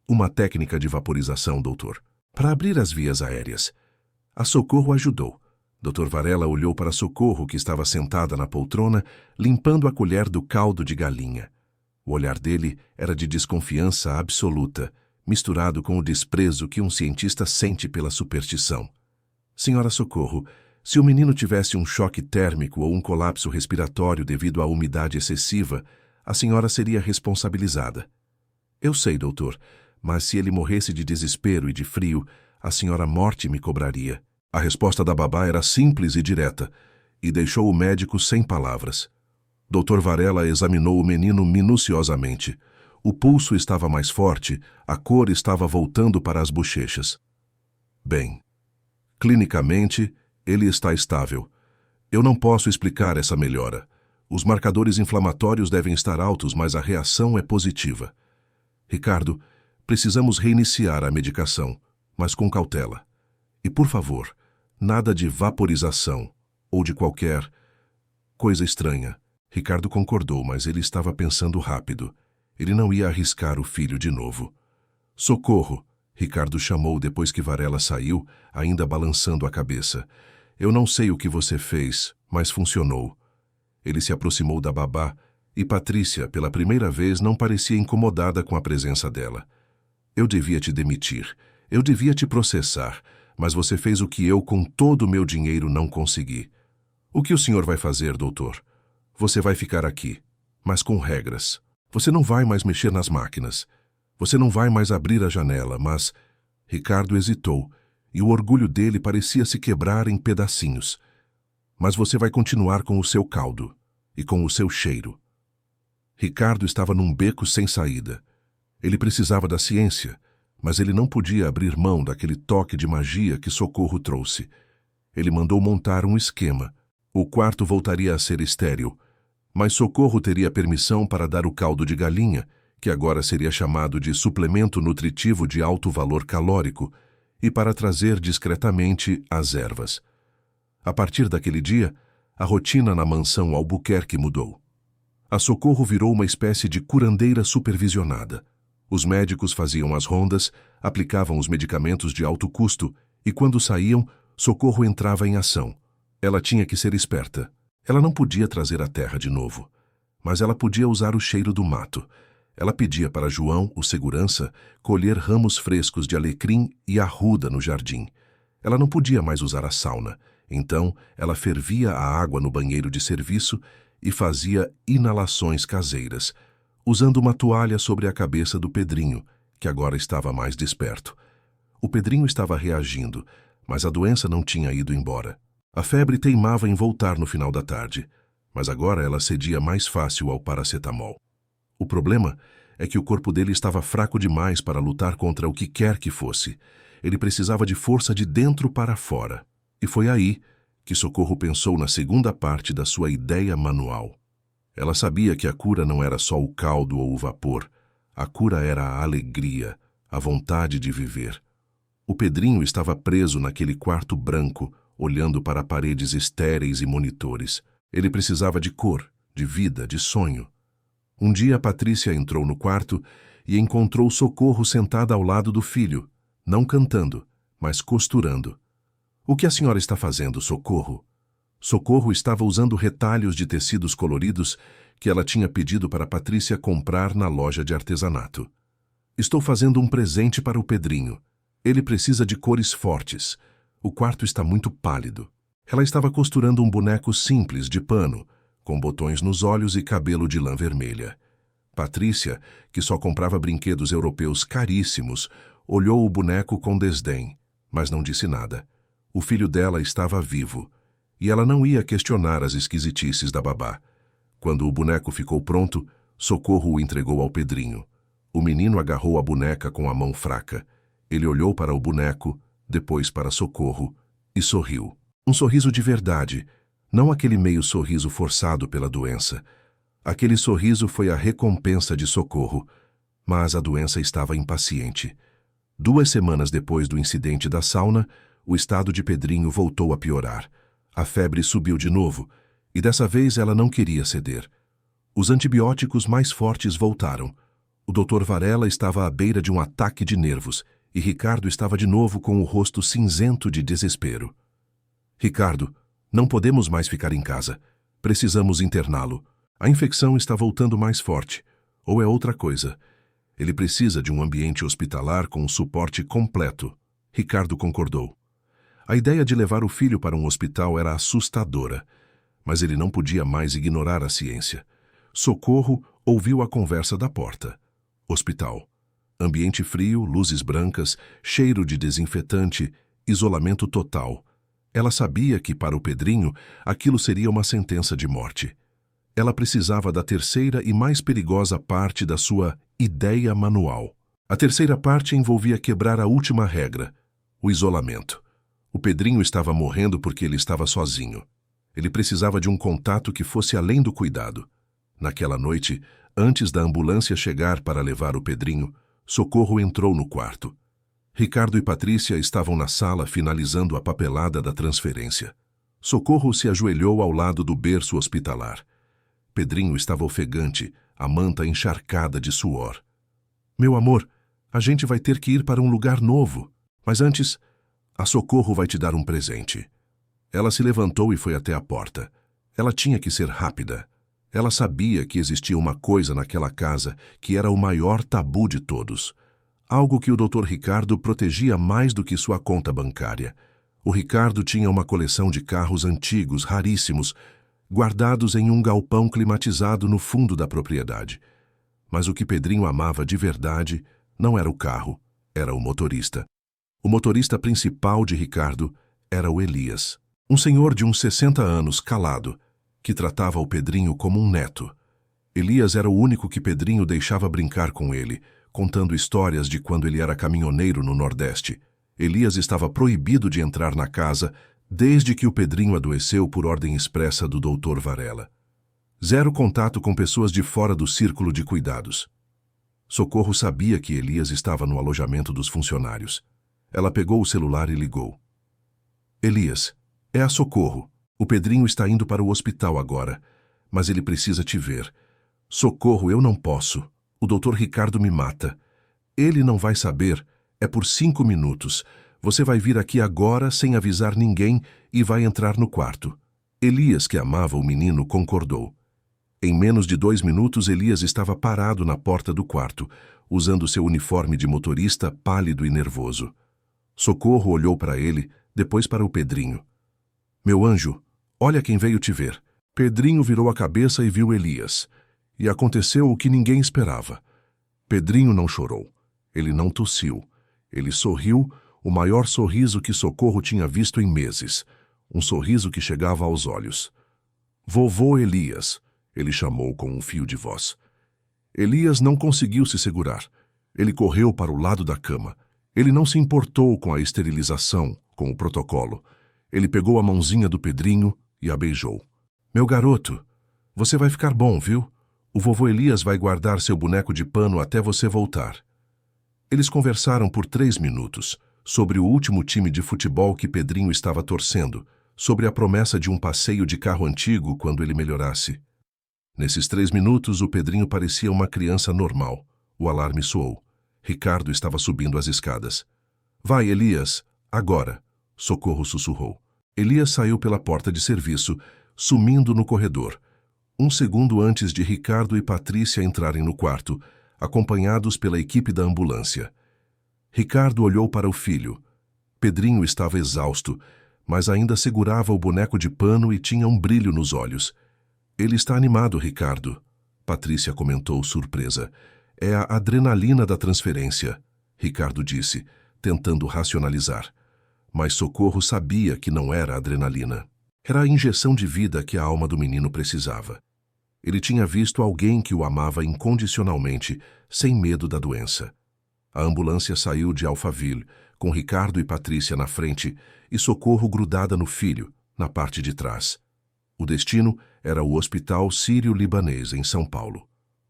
uma técnica de vaporização, doutor, para abrir as vias aéreas. A Socorro ajudou. Dr. Varela olhou para Socorro, que estava sentada na poltrona, limpando a colher do caldo de galinha. O olhar dele era de desconfiança absoluta, misturado com o desprezo que um cientista sente pela superstição. Senhora Socorro, se o menino tivesse um choque térmico ou um colapso respiratório devido à umidade excessiva, a senhora seria responsabilizada. Eu sei, doutor, mas se ele morresse de desespero e de frio, a senhora morte me cobraria. A resposta da babá era simples e direta, e deixou o médico sem palavras. Dr. Varela examinou o menino minuciosamente. O pulso estava mais forte, a cor estava voltando para as bochechas. Bem, clinicamente, ele está estável. Eu não posso explicar essa melhora. Os marcadores inflamatórios devem estar altos, mas a reação é positiva. Ricardo, precisamos reiniciar a medicação, mas com cautela. E, por favor, nada de vaporização ou de qualquer coisa estranha. Ricardo concordou, mas ele estava pensando rápido. Ele não ia arriscar o filho de novo. Socorro! Ricardo chamou depois que Varela saiu, ainda balançando a cabeça. Eu não sei o que você fez, mas funcionou. Ele se aproximou da babá e Patrícia, pela primeira vez, não parecia incomodada com a presença dela. Eu devia te demitir. Eu devia te processar. Mas você fez o que eu, com todo o meu dinheiro, não consegui. O que o senhor vai fazer, doutor? Você vai ficar aqui, mas com regras. Você não vai mais mexer nas máquinas. Você não vai mais abrir a janela, mas... Ricardo hesitou, e o orgulho dele parecia se quebrar em pedacinhos. Mas você vai continuar com o seu caldo, e com o seu cheiro. Ricardo estava num beco sem saída. Ele precisava da ciência, mas ele não podia abrir mão daquele toque de magia que Socorro trouxe. Ele mandou montar um esquema. O quarto voltaria a ser estéril, mas Socorro teria permissão para dar o caldo de galinha, que agora seria chamado de suplemento nutritivo de alto valor calórico, e para trazer discretamente as ervas. A partir daquele dia, a rotina na mansão Albuquerque mudou. A Socorro virou uma espécie de curandeira supervisionada. Os médicos faziam as rondas, aplicavam os medicamentos de alto custo e, quando saíam, Socorro entrava em ação. Ela tinha que ser esperta. Ela não podia trazer a terra de novo, mas ela podia usar o cheiro do mato. Ela pedia para João, o segurança, colher ramos frescos de alecrim e arruda no jardim. Ela não podia mais usar a sauna, então ela fervia a água no banheiro de serviço e fazia inalações caseiras, usando uma toalha sobre a cabeça do Pedrinho, que agora estava mais desperto. O Pedrinho estava reagindo, mas a doença não tinha ido embora. A febre teimava em voltar no final da tarde, mas agora ela cedia mais fácil ao paracetamol. O problema é que o corpo dele estava fraco demais para lutar contra o que quer que fosse. Ele precisava de força de dentro para fora. E foi aí que Socorro pensou na segunda parte da sua ideia manual. Ela sabia que a cura não era só o caldo ou o vapor. A cura era a alegria, a vontade de viver. O Pedrinho estava preso naquele quarto branco, olhando para paredes estéreis e monitores. Ele precisava de cor, de vida, de sonho. Um dia Patrícia entrou no quarto e encontrou Socorro sentada ao lado do filho, não cantando, mas costurando. "O que a senhora está fazendo, Socorro?" Socorro estava usando retalhos de tecidos coloridos que ela tinha pedido para Patrícia comprar na loja de artesanato. "Estou fazendo um presente para o Pedrinho. Ele precisa de cores fortes. O quarto está muito pálido." Ela estava costurando um boneco simples de pano, com botões nos olhos e cabelo de lã vermelha. Patrícia, que só comprava brinquedos europeus caríssimos, olhou o boneco com desdém, mas não disse nada. O filho dela estava vivo, e ela não ia questionar as esquisitices da babá. Quando o boneco ficou pronto, Socorro o entregou ao Pedrinho. O menino agarrou a boneca com a mão fraca. Ele olhou para o boneco, depois para Socorro, e sorriu. Um sorriso de verdade, não aquele meio sorriso forçado pela doença. Aquele sorriso foi a recompensa de Socorro, mas a doença estava impaciente. 2 semanas depois do incidente da sauna, o estado de Pedrinho voltou a piorar. A febre subiu de novo, e dessa vez ela não queria ceder. Os antibióticos mais fortes voltaram. O Dr. Varela estava à beira de um ataque de nervos, e Ricardo estava de novo com o rosto cinzento de desespero. "Ricardo, não podemos mais ficar em casa. Precisamos interná-lo. A infecção está voltando mais forte. Ou é outra coisa. Ele precisa de um ambiente hospitalar com suporte completo." Ricardo concordou. A ideia de levar o filho para um hospital era assustadora, mas ele não podia mais ignorar a ciência. Socorro ouviu a conversa da porta. Hospital. Ambiente frio, luzes brancas, cheiro de desinfetante, isolamento total. Ela sabia que, para o Pedrinho, aquilo seria uma sentença de morte. Ela precisava da terceira e mais perigosa parte da sua ideia manual. A terceira parte envolvia quebrar a última regra, o isolamento. O Pedrinho estava morrendo porque ele estava sozinho. Ele precisava de um contato que fosse além do cuidado. Naquela noite, antes da ambulância chegar para levar o Pedrinho, Socorro entrou no quarto. Ricardo e Patrícia estavam na sala finalizando a papelada da transferência. Socorro se ajoelhou ao lado do berço hospitalar. Pedrinho estava ofegante, a manta encharcada de suor. "Meu amor, a gente vai ter que ir para um lugar novo. Mas antes, a Socorro vai te dar um presente." Ela se levantou e foi até a porta. Ela tinha que ser rápida. Ela sabia que existia uma coisa naquela casa que era o maior tabu de todos. Algo que o Dr. Ricardo protegia mais do que sua conta bancária. O Ricardo tinha uma coleção de carros antigos, raríssimos, guardados em um galpão climatizado no fundo da propriedade. Mas o que Pedrinho amava de verdade não era o carro, era o motorista. O motorista principal de Ricardo era o Elias. Um senhor de uns 60 anos, calado, que tratava o Pedrinho como um neto. Elias era o único que Pedrinho deixava brincar com ele, contando histórias de quando ele era caminhoneiro no Nordeste. Elias estava proibido de entrar na casa desde que o Pedrinho adoeceu por ordem expressa do Dr. Varela. 0 contato com pessoas de fora do círculo de cuidados. Socorro sabia que Elias estava no alojamento dos funcionários. Ela pegou o celular e ligou. "Elias, é a Socorro. O Pedrinho está indo para o hospital agora, mas ele precisa te ver. Socorro, eu não posso. O Dr. Ricardo me mata. Ele não vai saber. É por 5 minutos. Você vai vir aqui agora sem avisar ninguém e vai entrar no quarto." Elias, que amava o menino, concordou. Em menos de 2 minutos, Elias estava parado na porta do quarto, usando seu uniforme de motorista pálido e nervoso. Socorro olhou para ele, depois para o Pedrinho. "Meu anjo, olha quem veio te ver." Pedrinho virou a cabeça e viu Elias. E aconteceu o que ninguém esperava. Pedrinho não chorou. Ele não tossiu. Ele sorriu, o maior sorriso que Socorro tinha visto em meses. Um sorriso que chegava aos olhos. "Vovô Elias", ele chamou com um fio de voz. Elias não conseguiu se segurar. Ele correu para o lado da cama. Ele não se importou com a esterilização, com o protocolo. Ele pegou a mãozinha do Pedrinho e a beijou. Meu garoto, você vai ficar bom, viu? O vovô Elias vai guardar seu boneco de pano até você voltar. Eles conversaram por 3 minutos sobre o último time de futebol que Pedrinho estava torcendo, sobre a promessa de um passeio de carro antigo quando ele melhorasse. Nesses 3 minutos, o Pedrinho parecia uma criança normal. O alarme soou. Ricardo estava subindo as escadas. Vai, Elias, agora, Socorro sussurrou. Elias saiu pela porta de serviço, sumindo no corredor. 1 segundo antes de Ricardo e Patrícia entrarem no quarto, acompanhados pela equipe da ambulância. Ricardo olhou para o filho. Pedrinho estava exausto, mas ainda segurava o boneco de pano e tinha um brilho nos olhos. Ele está animado, Ricardo, Patrícia comentou surpresa. É a adrenalina da transferência, Ricardo disse, tentando racionalizar. Mas Socorro sabia que não era adrenalina. Era a injeção de vida que a alma do menino precisava. Ele tinha visto alguém que o amava incondicionalmente, sem medo da doença. A ambulância saiu de Alphaville, com Ricardo e Patrícia na frente e Socorro grudada no filho, na parte de trás. O destino era o Hospital Sírio-Libanês, em São Paulo.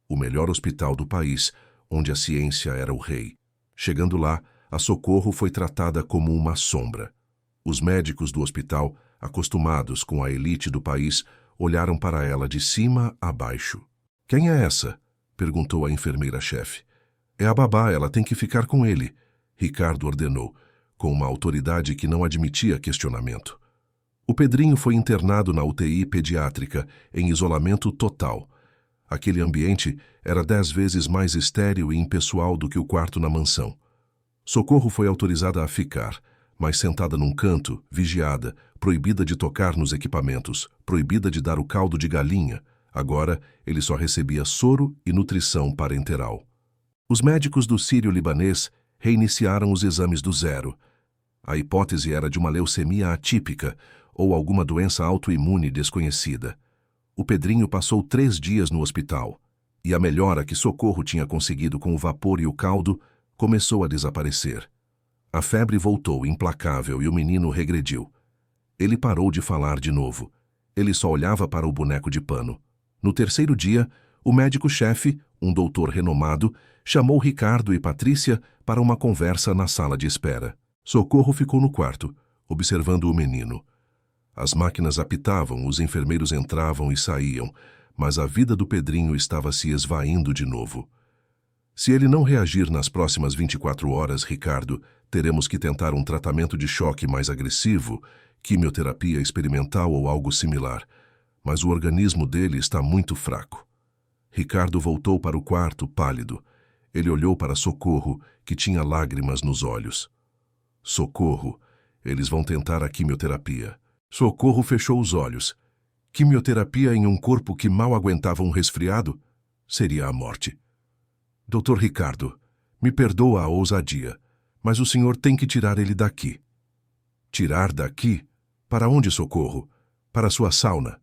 O melhor hospital do país, onde a ciência era o rei. Chegando lá, a Socorro foi tratada como uma sombra. Os médicos do hospital, acostumados com a elite do país, olharam para ela de cima a baixo. Quem é essa? Perguntou a enfermeira-chefe. É a babá, ela tem que ficar com ele, Ricardo ordenou, com uma autoridade que não admitia questionamento. O Pedrinho foi internado na UTI pediátrica, em isolamento total. Aquele ambiente era 10 vezes mais estéril e impessoal do que o quarto na mansão. Socorro foi autorizada a ficar, mas sentada num canto, vigiada, proibida de tocar nos equipamentos, proibida de dar o caldo de galinha. Agora, ele só recebia soro e nutrição parenteral. Os médicos do Sírio-Libanês reiniciaram os exames do zero. A hipótese era de uma leucemia atípica ou alguma doença autoimune desconhecida. O Pedrinho passou 3 dias no hospital, e a melhora que Socorro tinha conseguido com o vapor e o caldo começou a desaparecer. A febre voltou implacável e o menino regrediu. Ele parou de falar de novo. Ele só olhava para o boneco de pano. No 3º dia, o médico-chefe, um doutor renomado, chamou Ricardo e Patrícia para uma conversa na sala de espera. Socorro ficou no quarto, observando o menino. As máquinas apitavam, os enfermeiros entravam e saíam, mas a vida do Pedrinho estava se esvaindo de novo. Se ele não reagir nas próximas 24 horas, Ricardo, teremos que tentar um tratamento de choque mais agressivo, quimioterapia experimental ou algo similar, mas o organismo dele está muito fraco. Ricardo voltou para o quarto, pálido. Ele olhou para Socorro, que tinha lágrimas nos olhos. Socorro, eles vão tentar a quimioterapia. Socorro fechou os olhos. Quimioterapia em um corpo que mal aguentava um resfriado? Seria a morte. Doutor Ricardo, me perdoa a ousadia, mas o senhor tem que tirar ele daqui. Tirar daqui? Para onde, Socorro? Para sua sauna?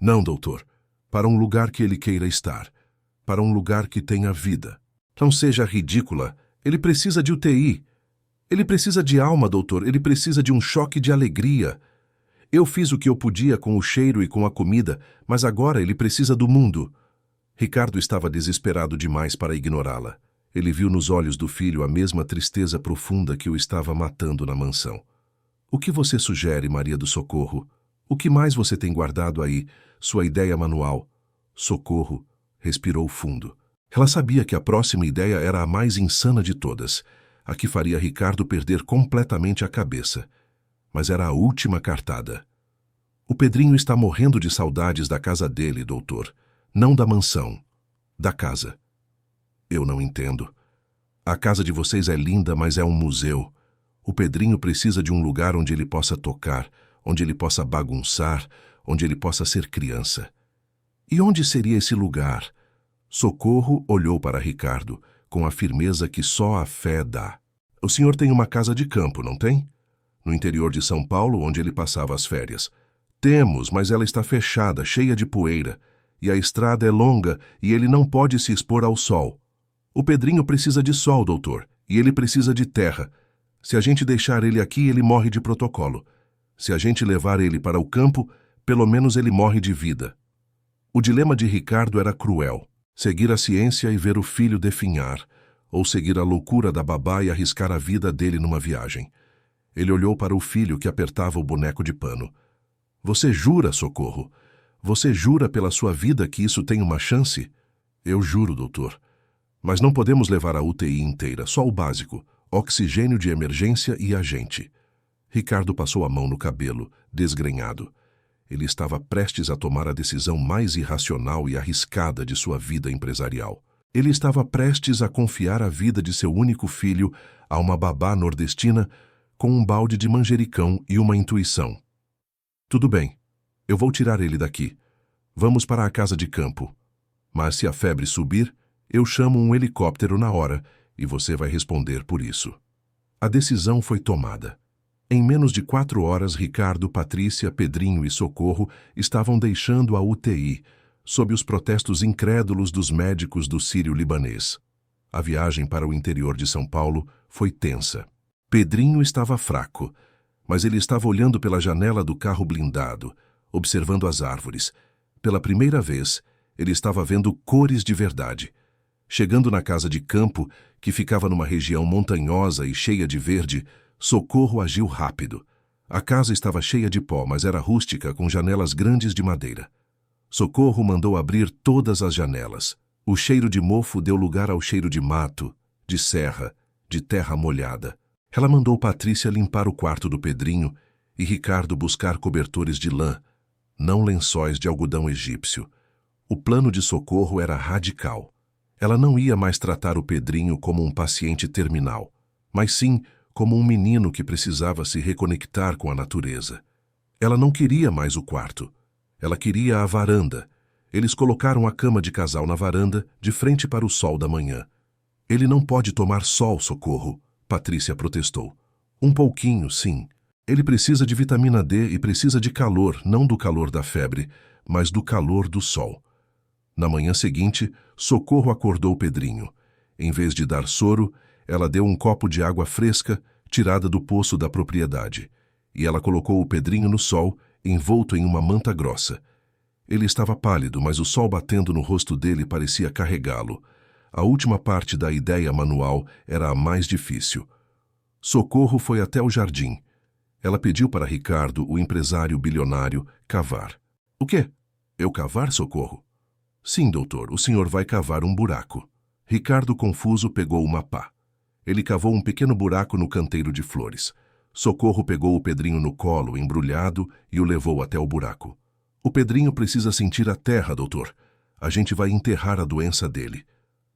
Não, doutor. Para um lugar que ele queira estar. Para um lugar que tenha vida. Não seja ridícula. Ele precisa de UTI. Ele precisa de alma, doutor. Ele precisa de um choque de alegria. Eu fiz o que eu podia com o cheiro e com a comida, mas agora ele precisa do mundo. Ricardo estava desesperado demais para ignorá-la. Ele viu nos olhos do filho a mesma tristeza profunda que o estava matando na mansão. O que você sugere, Maria do Socorro? O que mais você tem guardado aí? Sua ideia manual? Socorro respirou fundo. Ela sabia que a próxima ideia era a mais insana de todas, a que faria Ricardo perder completamente a cabeça. Mas era a última cartada. O Pedrinho está morrendo de saudades da casa dele, doutor. Não da mansão. Da casa. Eu não entendo. A casa de vocês é linda, mas é um museu. O Pedrinho precisa de um lugar onde ele possa tocar, onde ele possa bagunçar, onde ele possa ser criança. E onde seria esse lugar? Socorro olhou para Ricardo, com a firmeza que só a fé dá. O senhor tem uma casa de campo, não tem? No interior de São Paulo, onde ele passava as férias. Temos, mas ela está fechada, cheia de poeira. e a estrada é longa e ele não pode se expor ao sol. O Pedrinho precisa de sol, doutor, e ele precisa de terra. Se a gente deixar ele aqui, ele morre de protocolo. Se a gente levar ele para o campo, pelo menos ele morre de vida. O dilema de Ricardo era cruel. Seguir a ciência e ver o filho definhar, ou seguir a loucura da babá e arriscar a vida dele numa viagem. Ele olhou para o filho que apertava o boneco de pano. Você jura, Socorro? Você jura pela sua vida que isso tem uma chance? Eu juro, doutor. Mas não podemos levar a UTI inteira, só o básico, oxigênio de emergência e agente. Ricardo passou a mão no cabelo, desgrenhado. Ele estava prestes a tomar a decisão mais irracional e arriscada de sua vida empresarial. Ele estava prestes a confiar a vida de seu único filho a uma babá nordestina com um balde de manjericão e uma intuição. Tudo bem, eu vou tirar ele daqui. Vamos para a casa de campo. Mas se a febre subir, eu chamo um helicóptero na hora e você vai responder por isso. A decisão foi tomada. Em menos de 4 horas, Ricardo, Patrícia, Pedrinho e Socorro estavam deixando a UTI, sob os protestos incrédulos dos médicos do Sírio-Libanês. A viagem para o interior de São Paulo foi tensa. Pedrinho estava fraco, mas ele estava olhando pela janela do carro blindado, observando as árvores. Pela primeira vez, ele estava vendo cores de verdade. Chegando na casa de campo, que ficava numa região montanhosa e cheia de verde, Socorro agiu rápido. A casa estava cheia de pó, mas era rústica, com janelas grandes de madeira. Socorro mandou abrir todas as janelas. O cheiro de mofo deu lugar ao cheiro de mato, de serra, de terra molhada. Ela mandou Patrícia limpar o quarto do Pedrinho e Ricardo buscar cobertores de lã, não lençóis de algodão egípcio. O plano de Socorro era radical. Ela não ia mais tratar o Pedrinho como um paciente terminal, mas sim como um menino que precisava se reconectar com a natureza. Ela não queria mais o quarto. Ela queria a varanda. Eles colocaram a cama de casal na varanda, de frente para o sol da manhã. Ele não pode tomar sol, Socorro, Patrícia protestou. Um pouquinho, sim. Ele precisa de vitamina D e precisa de calor, não do calor da febre, mas do calor do sol. Na manhã seguinte, Socorro acordou Pedrinho. Em vez de dar soro, ela deu um copo de água fresca, tirada do poço da propriedade, e ela colocou o Pedrinho no sol, envolto em uma manta grossa. Ele estava pálido, mas o sol batendo no rosto dele parecia carregá-lo. A última parte da ideia manual era a mais difícil. Socorro foi até o jardim. Ela pediu para Ricardo, o empresário bilionário, cavar. O quê? Eu cavar, Socorro? Sim, doutor, o senhor vai cavar um buraco. Ricardo, confuso, pegou uma pá. Ele cavou um pequeno buraco no canteiro de flores. Socorro pegou o Pedrinho no colo, embrulhado, e o levou até o buraco. O Pedrinho precisa sentir a terra, doutor. A gente vai enterrar a doença dele.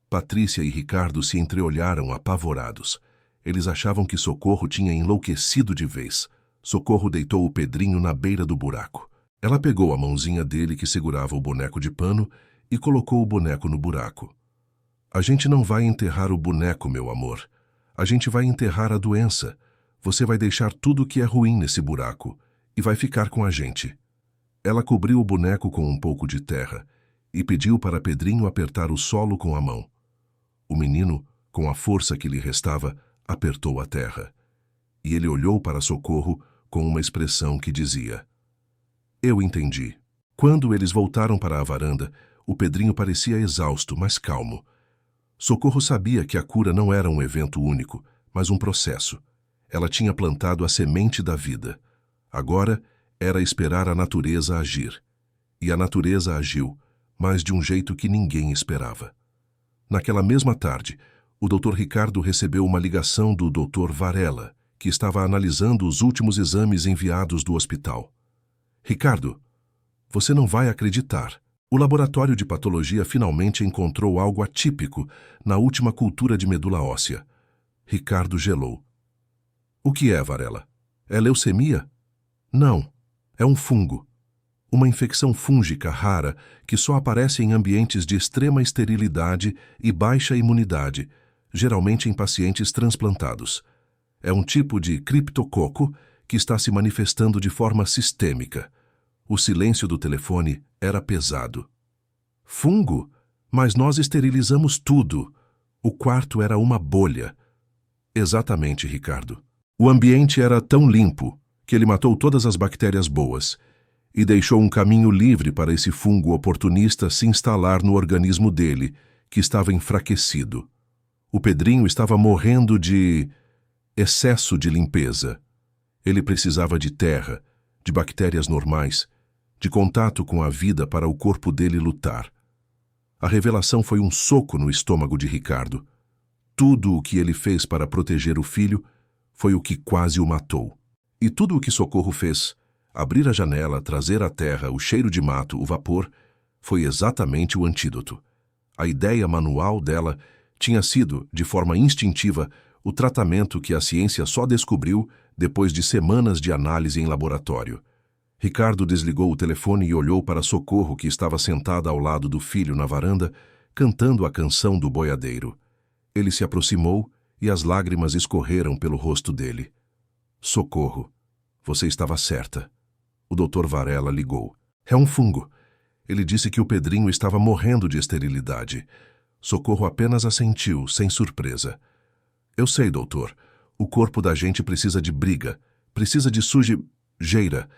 Patrícia e Ricardo se entreolharam apavorados. Eles achavam que Socorro tinha enlouquecido de vez. Socorro deitou o Pedrinho na beira do buraco. Ela pegou a mãozinha dele que segurava o boneco de pano e colocou o boneco no buraco. A gente não vai enterrar o boneco, meu amor. A gente vai enterrar a doença. Você vai deixar tudo o que é ruim nesse buraco e vai ficar com a gente. Ela cobriu o boneco com um pouco de terra e pediu para Pedrinho apertar o solo com a mão. O menino, com a força que lhe restava, apertou a terra. E ele olhou para Socorro com uma expressão que dizia: Eu entendi. Quando eles voltaram para a varanda, o Pedrinho parecia exausto, mas calmo. Socorro sabia que a cura não era um evento único, mas um processo. Ela tinha plantado a semente da vida. Agora era esperar a natureza agir. E a natureza agiu, mas de um jeito que ninguém esperava. Naquela mesma tarde, o Dr. Ricardo recebeu uma ligação do Dr. Varela, que estava analisando os últimos exames enviados do hospital. Ricardo, você não vai acreditar. O laboratório de patologia finalmente encontrou algo atípico na última cultura de medula óssea. Ricardo gelou. O que é, Varela? É leucemia? Não, é um fungo. Uma infecção fúngica rara que só aparece em ambientes de extrema esterilidade e baixa imunidade, geralmente em pacientes transplantados. É um tipo de criptococo que está se manifestando de forma sistêmica. O silêncio do telefone era pesado. Fungo? Mas nós esterilizamos tudo. O quarto era uma bolha. Exatamente, Ricardo. O ambiente era tão limpo que ele matou todas as bactérias boas e deixou um caminho livre para esse fungo oportunista se instalar no organismo dele, que estava enfraquecido. O Pedrinho estava morrendo de excesso de limpeza. Ele precisava de terra, de bactérias normais, de contato com a vida para o corpo dele lutar. A revelação foi um soco no estômago de Ricardo. Tudo o que ele fez para proteger o filho foi o que quase o matou. E tudo o que Socorro fez, abrir a janela, trazer à terra o cheiro de mato, o vapor, foi exatamente o antídoto. A ideia manual dela tinha sido, de forma instintiva, o tratamento que a ciência só descobriu depois de semanas de análise em laboratório. Ricardo desligou o telefone e olhou para Socorro, que estava sentada ao lado do filho na varanda, cantando a canção do boiadeiro. Ele se aproximou e as lágrimas escorreram pelo rosto dele. Socorro, você estava certa. O Dr. Varela ligou. É um fungo. Ele disse que o Pedrinho estava morrendo de esterilidade. Socorro apenas assentiu, sem surpresa. Eu sei, doutor. O corpo da gente precisa de briga, precisa de sujeira.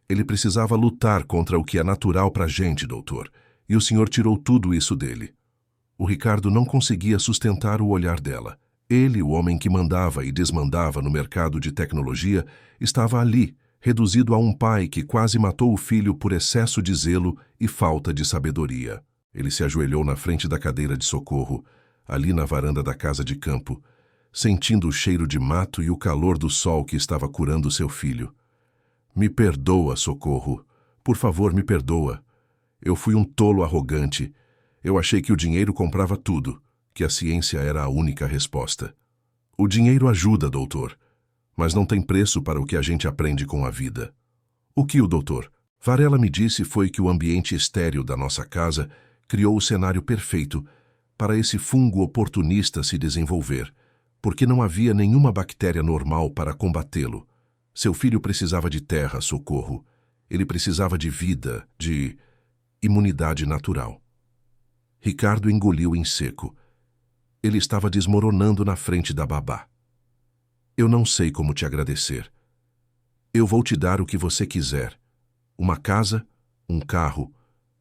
Ele precisava lutar contra o que é natural para a gente, doutor. E o senhor tirou tudo isso dele. O Ricardo não conseguia sustentar o olhar dela. Ele, o homem que mandava e desmandava no mercado de tecnologia, estava ali, reduzido a um pai que quase matou o filho por excesso de zelo e falta de sabedoria. Ele se ajoelhou na frente da cadeira de Socorro, ali na varanda da casa de campo, sentindo o cheiro de mato e o calor do sol que estava curando seu filho. Me perdoa, Socorro. Por favor, me perdoa. Eu fui um tolo arrogante. Eu achei que o dinheiro comprava tudo, que a ciência era a única resposta. O dinheiro ajuda, doutor, mas não tem preço para o que a gente aprende com a vida. O que o doutor Varela me disse foi que o ambiente estéril da nossa casa criou o cenário perfeito para esse fungo oportunista se desenvolver, porque não havia nenhuma bactéria normal para combatê-lo. Seu filho precisava de terra, Socorro. Ele precisava de vida, de imunidade natural. Ricardo engoliu em seco. Ele estava desmoronando na frente da babá. Eu não sei como te agradecer. Eu vou te dar o que você quiser. Uma casa, um carro,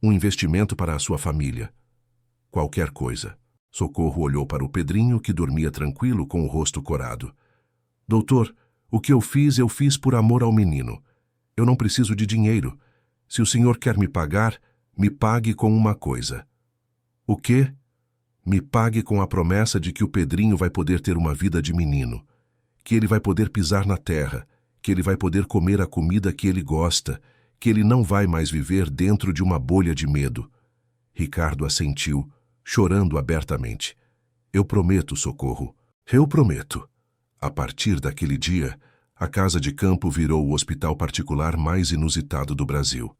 um investimento para a sua família. Qualquer coisa. Socorro olhou para o Pedrinho, que dormia tranquilo com o rosto corado. Doutor, o que eu fiz por amor ao menino. Eu não preciso de dinheiro. Se o senhor quer me pagar, me pague com uma coisa. O quê? Me pague com a promessa de que o Pedrinho vai poder ter uma vida de menino, que ele vai poder pisar na terra, que ele vai poder comer a comida que ele gosta, que ele não vai mais viver dentro de uma bolha de medo. Ricardo assentiu, chorando abertamente. Eu prometo, Socorro. Eu prometo. A partir daquele dia, a casa de campo virou o hospital particular mais inusitado do Brasil.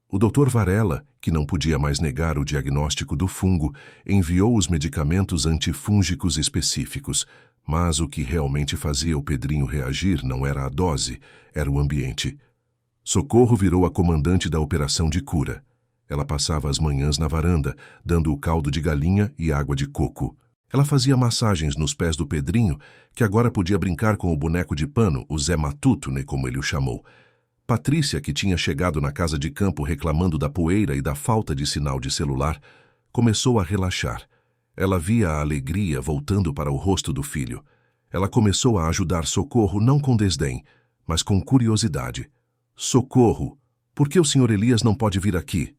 O Dr. Varela, que não podia mais negar o diagnóstico do fungo, enviou os medicamentos antifúngicos específicos, mas o que realmente fazia o Pedrinho reagir não era a dose, era o ambiente. Socorro virou a comandante da operação de cura. Ela passava as manhãs na varanda, dando o caldo de galinha e água de coco. Ela fazia massagens nos pés do Pedrinho, que agora podia brincar com o boneco de pano, o Zé Matuto, como ele o chamou. Patrícia, que tinha chegado na casa de campo reclamando da poeira e da falta de sinal de celular, começou a relaxar. Ela via a alegria voltando para o rosto do filho. Ela começou a ajudar Socorro não com desdém, mas com curiosidade. Socorro, por que o Sr. Elias não pode vir aqui?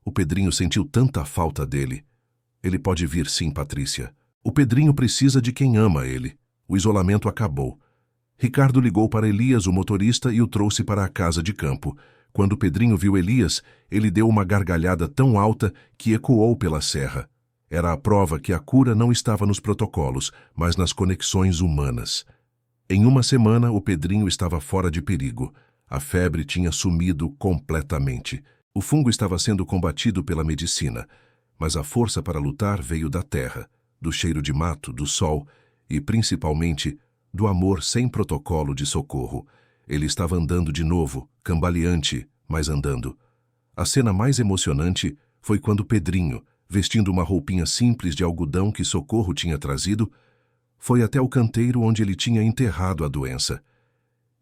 O Pedrinho sentiu tanta falta dele. Ele pode vir sim, Patrícia. O Pedrinho precisa de quem ama ele. O isolamento acabou. Ricardo ligou para Elias, o motorista, e o trouxe para a casa de campo. Quando Pedrinho viu Elias, ele deu uma gargalhada tão alta que ecoou pela serra. Era a prova que a cura não estava nos protocolos, mas nas conexões humanas. Em uma semana, o Pedrinho estava fora de perigo. A febre tinha sumido completamente. O fungo estava sendo combatido pela medicina, mas a força para lutar veio da terra, do cheiro de mato, do sol e, principalmente, do amor sem protocolo de Socorro. Ele estava andando de novo, cambaleante, mas andando. A cena mais emocionante foi quando Pedrinho, vestindo uma roupinha simples de algodão que Socorro tinha trazido, foi até o canteiro onde ele tinha enterrado a doença.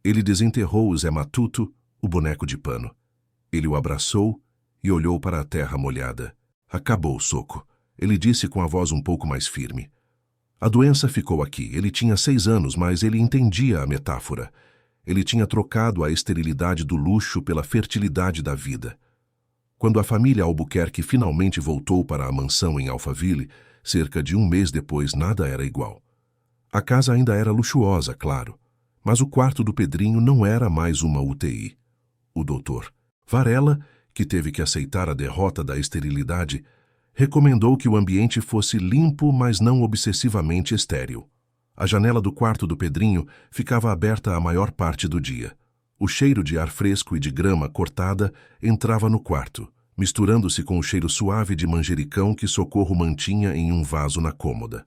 Ele desenterrou o Zé Matuto, o boneco de pano. Ele o abraçou e olhou para a terra molhada. Acabou, Soco, ele disse com a voz um pouco mais firme. A doença ficou aqui. Ele tinha 6 anos, mas ele entendia a metáfora. Ele tinha trocado a esterilidade do luxo pela fertilidade da vida. Quando a família Albuquerque finalmente voltou para a mansão em Alphaville, cerca de 1 mês depois, nada era igual. A casa ainda era luxuosa, claro, mas o quarto do Pedrinho não era mais uma UTI. O doutor Varela, que teve que aceitar a derrota da esterilidade, recomendou que o ambiente fosse limpo, mas não obsessivamente estéril. A janela do quarto do Pedrinho ficava aberta a maior parte do dia. O cheiro de ar fresco e de grama cortada entrava no quarto, misturando-se com o cheiro suave de manjericão que Socorro mantinha em um vaso na cômoda.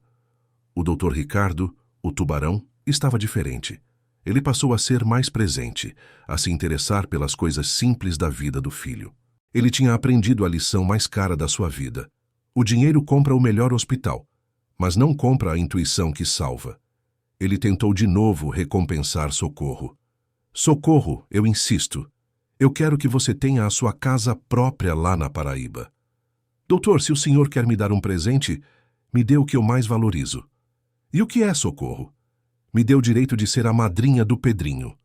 O Dr. Ricardo, o tubarão, estava diferente. Ele passou a ser mais presente, a se interessar pelas coisas simples da vida do filho. Ele tinha aprendido a lição mais cara da sua vida. O dinheiro compra o melhor hospital, mas não compra a intuição que salva. Ele tentou de novo recompensar Socorro. Socorro, eu insisto. Eu quero que você tenha a sua casa própria lá na Paraíba. Doutor, se o senhor quer me dar um presente, me dê o que eu mais valorizo. E o que é, Socorro? Me dê o direito de ser a madrinha do Pedrinho.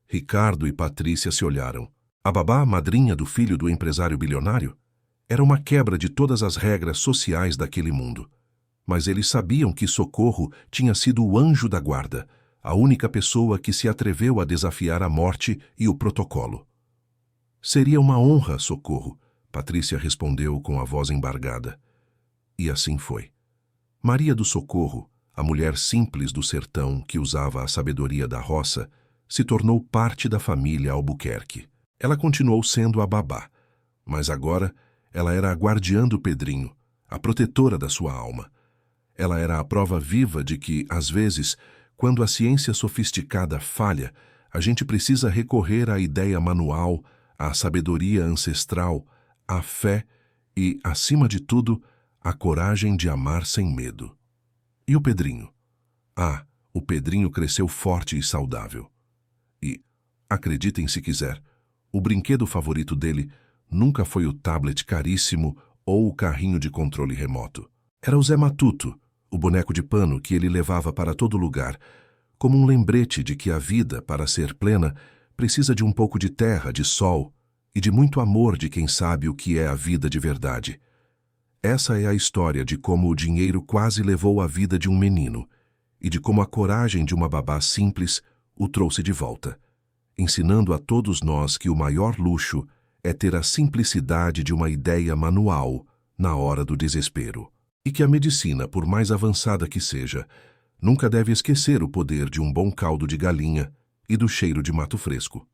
Ricardo e Patrícia se olharam. A babá, madrinha do filho do empresário bilionário? Era uma quebra de todas as regras sociais daquele mundo. Mas eles sabiam que Socorro tinha sido o anjo da guarda, a única pessoa que se atreveu a desafiar a morte e o protocolo. Seria uma honra, Socorro, Patrícia respondeu com a voz embargada. E assim foi. Maria do Socorro, a mulher simples do sertão que usava a sabedoria da roça, se tornou parte da família Albuquerque. Ela continuou sendo a babá, mas agora ela era a guardiã do Pedrinho, a protetora da sua alma. Ela era a prova viva de que, às vezes, quando a ciência sofisticada falha, a gente precisa recorrer à ideia manual, à sabedoria ancestral, à fé e, acima de tudo, à coragem de amar sem medo. E o Pedrinho? Ah, o Pedrinho cresceu forte e saudável. E, acreditem se quiser, o brinquedo favorito dele nunca foi o tablet caríssimo ou o carrinho de controle remoto. Era o Zé Matuto, o boneco de pano que ele levava para todo lugar, como um lembrete de que a vida, para ser plena, precisa de um pouco de terra, de sol e de muito amor de quem sabe o que é a vida de verdade. Essa é a história de como o dinheiro quase levou a vida de um menino e de como a coragem de uma babá simples o trouxe de volta, ensinando a todos nós que o maior luxo é ter a simplicidade de uma ideia manual na hora do desespero. E que a medicina, por mais avançada que seja, nunca deve esquecer o poder de um bom caldo de galinha e do cheiro de mato fresco.